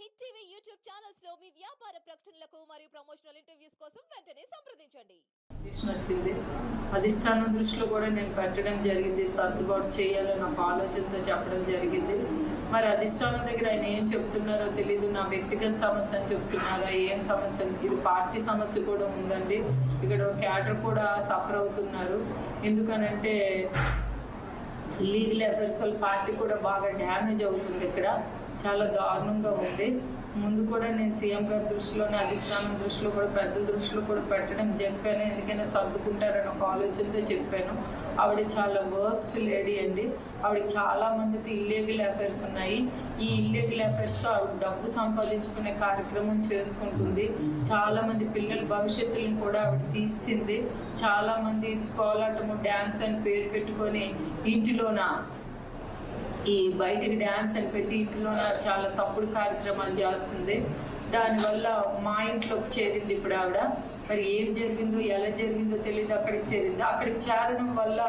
Hit TV YouTube channels లో మీ వ్యాపార ప్రకటనలకు మరియు ప్రమోషనల్ ఇంటర్వ్యూస్ కోసం వెంటనే సంప్రదించండి. వచ్చింది అధిష్టానం దృష్టిలో కూడా నేను పెట్టడం జరిగింది, సర్దుబాటు చేయాలని ఒక ఆలోచనతో చెప్పడం జరిగింది. మరి అధిష్టానం దగ్గర ఆయన ఏం చెప్తున్నారో తెలీదు. నా వ్యక్తిగత సమస్య అని చెప్తున్నారా, ఏం సమస్య? ఇది పార్టీ సమస్య కూడా ఉందండి. ఇక్కడ క్యాడర్ కూడా సఫర్ అవుతున్నారు. ఎందుకనంటే లీగల్ అఫైర్స్ పార్టీ కూడా బాగా డ్యామేజ్ అవుతుంది. ఇక్కడ చాలా దారుణంగా ఉంది. ముందు కూడా నేను సీఎం గారి దృష్టిలోనే, అధిష్టానం దృష్టిలో కూడా, పెద్దల దృష్టిలో కూడా పెట్టడం చెప్పాను. ఎందుకైనా సర్దుకుంటారని ఒక ఆలోచనతో చెప్పాను. ఆవిడ చాలా వర్స్ట్ లేడీ అండి. ఆవిడకి చాలా మందితో ఇల్లీగల్ అఫైర్స్ ఉన్నాయి. ఈ ఇల్లీగల్ అఫైర్స్తో ఆవిడ డబ్బు సంపాదించుకునే కార్యక్రమం చేసుకుంటుంది. చాలా మంది పిల్లల భవిష్యత్తులను కూడా ఆవిడ తీసింది. చాలా మంది కోలాటము, డ్యాన్స్ అని పేరు పెట్టుకొని ఇంటిలోన ఈ బయటికి డ్యాన్స్ అని పెట్టి ఇంట్లోన చాలా తప్పుడు కార్యక్రమాలు చేస్తుంది. దానివల్ల మా ఇంట్లోకి చేరింది ఇప్పుడు ఆవిడ. మరి ఏం జరిగిందో, ఎలా జరిగిందో తెలియదు. అక్కడికి చేరింది. అక్కడికి చేరడం వల్ల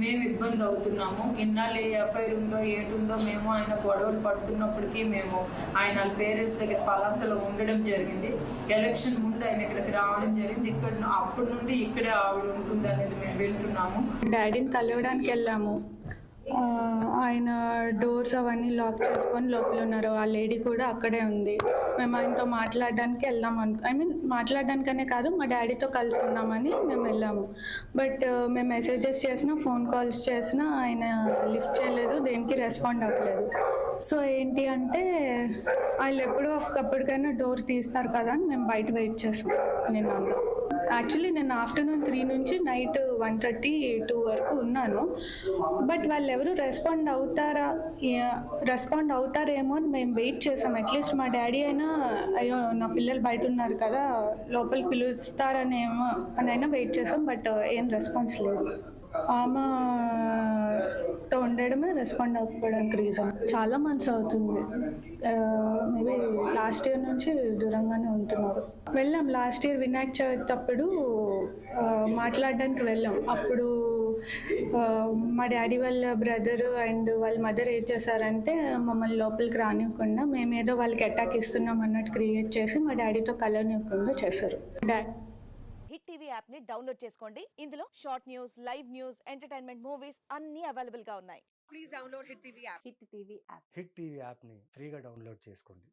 మేము ఇబ్బంది అవుతున్నాము. ఇన్నాళ్ళు ఏ ఎఫ్ఐఆర్ ఉందో ఏటుందో మేము ఆయన గొడవలు పడుతున్నప్పటికీ మేము ఆయన పేరెంట్స్ దగ్గర పలాసలో ఉండడం జరిగింది. ఎలక్షన్ ముందు ఆయన ఇక్కడికి రావడం జరిగింది. ఇక్కడ అప్పటి నుండి ఇక్కడే ఆవిడ ఉంటుంది అనేది మేము వెళ్తున్నాము. డాడీని కలవడానికి వెళ్ళాము. ఆయన డోర్స్ అవన్నీ లాక్ చేసుకొని లోపల ఉన్నారు. ఆ లేడీ కూడా అక్కడే ఉంది. మేము ఆయనతో మాట్లాడడానికి వెళ్దాం మాట్లాడడానికనే కాదు, మా డాడీతో కలిసి ఉన్నామని మేము వెళ్ళాము. బట్ మేము మెసేజెస్ చేసినా, ఫోన్ కాల్స్ చేసినా ఆయన లిఫ్ట్ చేయలేదు, దేనికి రెస్పాండ్ అవ్వలేదు. సో ఏంటి అంటే వాళ్ళు ఎప్పుడో ఒకప్పటికైనా డోర్ తీస్తారు కదా అని మేము బయట వెయిట్ చేసాం. యాక్చువల్లీ నేను ఆఫ్టర్నూన్ 3 నుంచి నైట్ 1:30, 2 వరకు ఉన్నాను. బట్ వాళ్ళు ఎవరు రెస్పాండ్ అవుతారేమో అని మేము వెయిట్ చేసాం. అట్లీస్ట్ మా డాడీ అయినా అయ్యో నా పిల్లలు బయట ఉన్నారు కదా, లోపలికి పిలుస్తారనేమో అని అయినా వెయిట్ చేసాం. బట్ ఏం రెస్పాన్స్ లేదు. ఆమెతో ఉండడమే రెస్పాండ్ అవ్వడానికి రీజన్. చాలా మంత్స్ అవుతుంది. మేబీ లాస్ట్ ఇయర్ నుంచి దూరంగానే ఉంటున్నారు. వెళ్ళాం లాస్ట్ ఇయర్ వినాయక చవితి అప్పుడు మాట్లాడడానికి వెళ్ళాం. అప్పుడు మా డాడీ వాళ్ళ బ్రదర్ అండ్ వాళ్ళ మదర్ ఏం చేశారంటే మమ్మల్ని లోపలికి రానివ్వకుండా మేమేదో వాళ్ళకి అటాక్ ఇస్తున్నాం అన్నట్టు క్రియేట్ చేసి మా డాడీతో కలవనివ్వకుండా చేశారు. హిట్ టీవీ యాప్ ని డౌన్లోడ్ చేసుకోండి. ఇందులో short news, live news, entertainment movies అన్ని అవైలబుల్ గా ఉన్నాయి. Please download hit TV app. Hit TV app ని ఫ్రీగా డౌన్లోడ్ చేసుకోండి.